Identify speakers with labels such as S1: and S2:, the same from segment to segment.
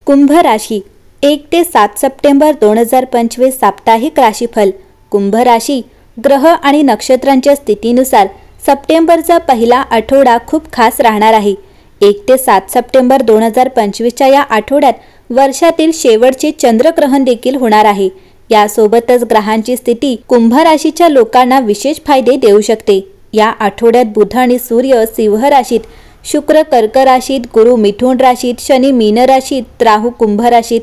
S1: कुंभ राशी 1 ते 7 सप्टेंबर 2025 साप्ताहिक राशीफल। कुंभ राशी ग्रह आणि नक्षत्रांच्या स्थितीनुसार सप्टेंबरचा पहिला आठवडा खूप खास राहणार आहे। 1 ते 7 सप्टेंबर 2025च्या या आठवड्यात वर्षातील शेवटचे चंद्रग्रहण देखील होणार आहे। यासोबतच ग्रहांची स्थिती कुंभ राशीच्या लोकांना विशेष फायदे देऊ शकते। या आठवड्यात बुध आणि सूर्य सिंह राशीत, शुक्र कर्क राशीत, गुरु मिथुन राशीत, शनी मीन राशीत, राहू कुंभ राशीत,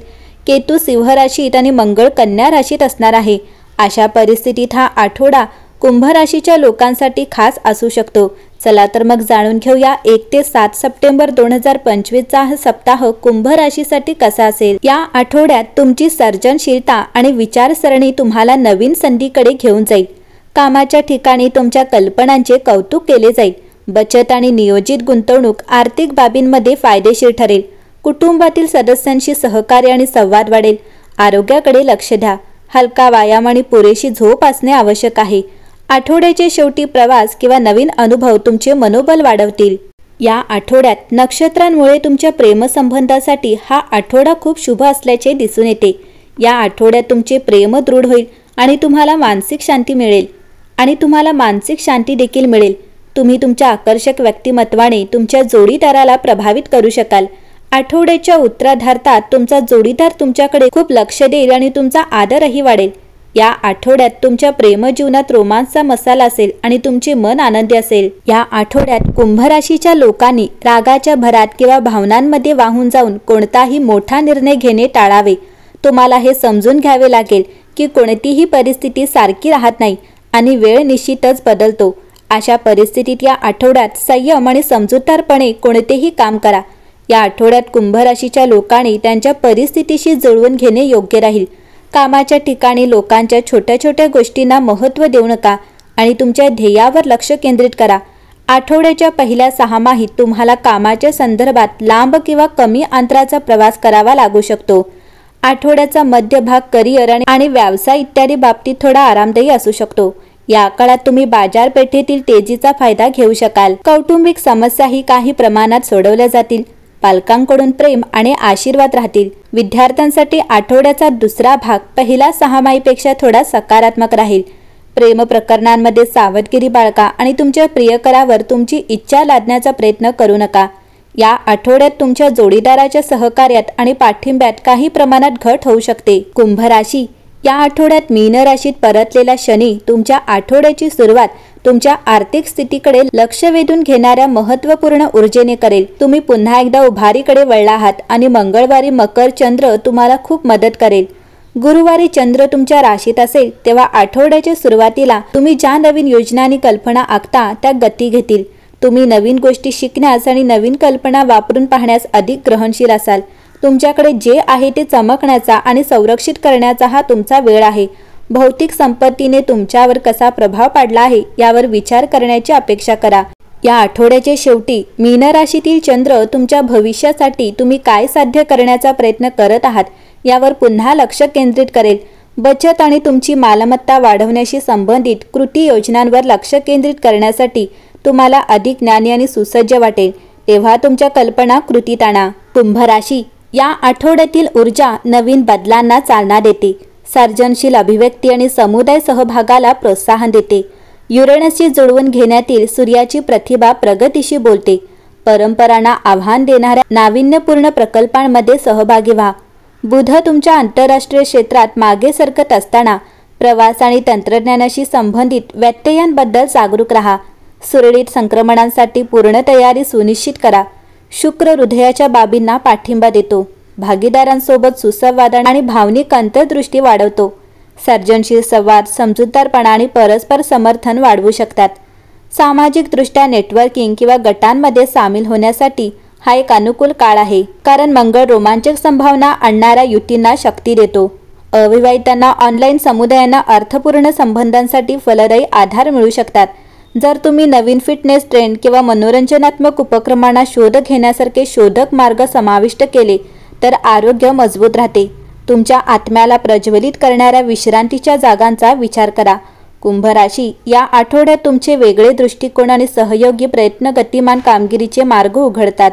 S1: केतू सिंह राशीत आणि मंगळ कन्या राशीत असणार आहे। अशा परिस्थितीत हा आठवडा कुंभ राशीच्या लोकांसाठी खास असू शकतो। चला तर मग जाणून घेऊया 1 ते 7 सप्टेंबर 2025चा हा सप्ताह कुंभ राशीसाठी कसा असेल। या आठवड्यात तुमची सर्जनशीलता आणि विचारसरणी तुम्हाला नवीन संधीकडे घेऊन जाईल। कामाच्या ठिकाणी तुमच्या कल्पनांचे कौतुक केले जाईल। बचत आणि नियोजित गुंतवणूक आर्थिक बाबींमध्ये फायदेशीर ठरेल। कुटुंबातील सदस्यांशी सहकार्य आणि संवाद वाढेल। आरोग्याकडे लक्ष द्या। हलका व्यायाम आणि पुरेशी झोप असणे आवश्यक आहे। आठवड्याच्या शेवटी प्रवास किंवा नवीन अनुभव तुमचे मनोबल वाढवतील। या आठवड्यात नक्षत्रांमुळे तुमच्या प्रेमसंबंधासाठी हा आठवडा खूप शुभ असल्याचे दिसून येते। या आठवड्यात तुमचे प्रेम दृढ होईल आणि तुम्हाला मानसिक शांती देखील मिळेल। तुम्ही तुमच्या आकर्षक व्यक्तिमत्वाने तुमच्या जोडीदाराला प्रभावित करू शकाल। आठवड्याच्या उत्तरार्धात तुमचा जोडीदार तुमच्याकडे खूप लक्ष देईल आणि तुमचा आदरही वाढेल। या आठवड्यात तुमच्या प्रेमजीवनात रोमांसचा मसाला असेल आणि तुमचे मन आनंदी असेल। या आठवड्यात कुंभ राशीच्या लोकांनी रागाच्या भरात किंवा भावनांमध्ये वाहून जाऊन कोणताही मोठा निर्णय घेणे टाळावे। तुम्हाला हे समजून घ्यावे लागेल की कोणतीही परिस्थिती सारखी राहत नाही आणि वेळ निश्चितच बदलतो। अशा परिस्थितीत या आठवड्यात संयम आणि समजूतदारपणे कोणतेही काम करा। या आठवड्यात कुंभ राशीच्या लोकांनी त्यांच्या परिस्थितीशी जुळवून घेणे योग्य राहील। कामाच्या ठिकाणी लोकांच्या छोट्या छोट्या गोष्टींना महत्त्व देऊ नका आणि तुमच्या ध्येयावर लक्ष केंद्रित करा। आठवड्याच्या पहिल्या 6 माहीत तुम्हाला कामाच्या संदर्भात लांब किंवा कमी अंतराचा प्रवास करावा लागू शकतो। आठवड्याचा मध्यभाग करिअर आणि व्यवसाय इत्यादी बाबतीत थोडा आरामदायी असू शकतो। या काळात तुम्ही बाजारपेठेतील तेजीचा फायदा घेऊ शकाल। कौटुंबिक समस्याही काही प्रमाणात सोडवल्या जातील। पालकांकडून प्रेम आणि आशीर्वाद राहतील। विद्यार्थ्यांसाठी आठवड्याचा दुसरा भाग पहिल्या 6 माहीपेक्षा थोडा सकारात्मक राहील। प्रेम प्रकरणांमध्ये सावधगिरी बाळगा आणि तुमच्या प्रियकरावर तुमची इच्छा लादण्याचा प्रयत्न करू नका। या आठवड्यात तुमच्या जोडीदाराच्या सहकार्यात आणि पाठिंब्यात काही प्रमाणात घट होऊ शकते। कुंभ राशी या आठवड्यात मीन राशीत परतलेला शनी तुमच्या आठवड्याची सुरुवात तुमच्या आर्थिक स्थितीकडे लक्ष वेधून घेणाऱ्या महत्त्वपूर्ण ऊर्जेने करेल। तुम्ही पुन्हा एकदा उभारीकडे वळला आहात आणि मंगळवारी मकर चंद्र तुम्हाला खूप मदत करेल। गुरुवारी चंद्र तुमच्या राशीत असेल तेव्हा आठवड्याच्या सुरुवातीला तुम्ही ज्या नवीन योजना आणि कल्पना आखता त्या गती घेतील। तुम्ही नवीन गोष्टी शिकण्यास आणि नवीन कल्पना वापरून पाहण्यास अधिक ग्रहणशील असाल। तुमच्याकडे जे आहे ते चमकण्याचा आणि संरक्षित करण्याचा हा तुमचा वेळ आहे। भौतिक संपत्तीने तुमच्यावर कसा प्रभाव पाडला आहे यावर विचार करण्याची अपेक्षा करा। या आठवड्याच्या शेवटी मीन राशीतील चंद्र तुमच्या भविष्यासाठी तुम्ही काय साध्य करण्याचा प्रयत्न करत आहात यावर पुन्हा लक्ष केंद्रित करेल। बचत आणि तुमची मालमत्ता वाढवण्याशी संबंधित कृती योजनांवर लक्ष केंद्रित करण्यासाठी तुम्हाला अधिक ज्ञानी आणि सुसज्ज वाटेल। तेव्हा तुमच्या कल्पना कृतीत आणा। कुंभ राशी या आठवड्यातील ऊर्जा नवीन बदलांना चालना देते। सर्जनशील अभिव्यक्ती आणि समुदाय सहभागाला प्रोत्साहन देते। युरेनसशी जुळवून घेण्यातील सूर्याची प्रतिभा प्रगतीशी बोलते। परंपरांना आव्हान देणाऱ्या नाविन्यपूर्ण प्रकल्पांमध्ये सहभागी व्हा। बुध तुमच्या आंतरराष्ट्रीय क्षेत्रात मागे सरकत असताना प्रवास आणि तंत्रज्ञानाशी संबंधित व्यत्ययांबद्दल जागरूक राहा। सुरळीत संक्रमणांसाठी पूर्ण तयारी सुनिश्चित करा। शुक्र हृदयाच्या बाबींना पाठिंबा देतो। भागीदारांसोबत सुसंवाद आणि भावनिक अंतर्दृष्टी वाढवतो। सर्जनशील संवाद, समजूतदारपणा आणि परस्पर समर्थन वाढवू शकतात। सामाजिकदृष्ट्या नेटवर्किंग किंवा गटांमध्ये सामील होण्यासाठी हा एक अनुकूल काळ आहे, कारण मंगळ रोमांचक संभावना आणणाऱ्या युतींना शक्ती देतो। अविवाहितांना ऑनलाईन समुदायांना अर्थपूर्ण संबंधांसाठी फलदायी आधार मिळू शकतात। जर तुम्ही नवीन फिटनेस ट्रेंड किंवा मनोरंजनात्मक उपक्रमांना शोध घेण्यासारखे शोधक मार्ग समाविष्ट केले तर आरोग्य मजबूत राहते। तुमच्या आत्म्याला प्रज्वलित करणाऱ्या विश्रांतीच्या जागांचा विचार करा। कुंभ राशी या आठवड्यात तुमचे वेगळे दृष्टिकोन आणि सहयोगी प्रयत्न गतिमान कामगिरीचे मार्ग उघडतात।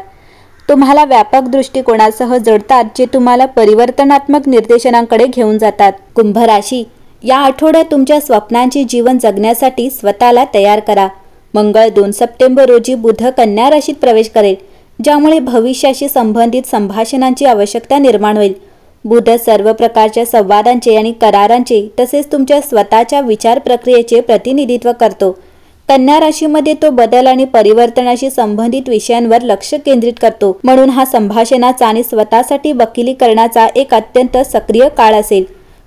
S1: तुम्हाला व्यापक दृष्टिकोनासह जोडतात, जे तुम्हाला परिवर्तनात्मक निर्देशनांकडे घेऊन जातात. कुंभ राशी, या आठवड्यात तुमच्या स्वप्नांचे जीवन जगण्यासाठी स्वतःला तयार करा. मंगळ 2 सप्टेंबर रोजी बुध कन्या राशीत प्रवेश करेल, ज्यामुळे भविष्याशी संबंधित संभाषणांची आवश्यकता निर्माण होईल. बुध सर्व प्रकारच्या संवादांचे आणि करारांचे तसेच तुमच्या स्वतःच्या विचार प्रक्रियेचे प्रतिनिधित्व करतो. कन्या राशीमध्ये तो बदल आणि परिवर्तनाशी संबंधित विषयांवर लक्ष केंद्रित करतो, म्हणून हा संभाषणाचा आणि स्वतःसाठी वकिली करण्याचा एक अत्यंत सक्रिय काळ असेल.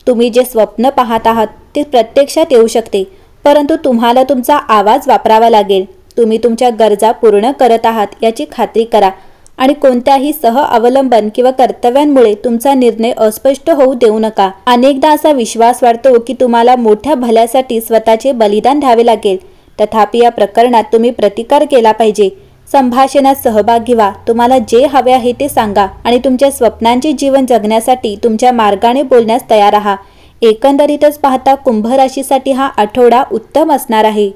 S1: तुम्ही जे स्वप्न पाहत आहात ते प्रत्यक्षात येऊ शकते, परंतु तुम्हाला तुमचा आवाज वापरावा लागेल. तुम्ही तुमच्या गरजा पूर्ण करत आहात याची खात्री करा आणि कोणत्याही सह-अवलंबन किंवा कर्तव्यांमुळे तुमचा निर्णय अस्पष्ट होऊ देऊ नका. अनेकदा असा विश्वास वाटतो की तुम्हाला मोठ्या भल्यासाठी स्वतःचे बलिदान द्यावे लागेल, तथापि या प्रकरणात तुम्ही प्रतिकार केला पाहिजे. संभाषणात सहभागी व्हा, तुम्हाला जे हवे आहे ते सांगा आणि तुमच्या स्वप्नांचे जीवन जगण्यासाठी तुमच्या मार्गाने बोलण्यास तयार राहा. एकंदरीतच पाहता कुंभ राशीसाठी हा आठवडा उत्तम असणार आहे.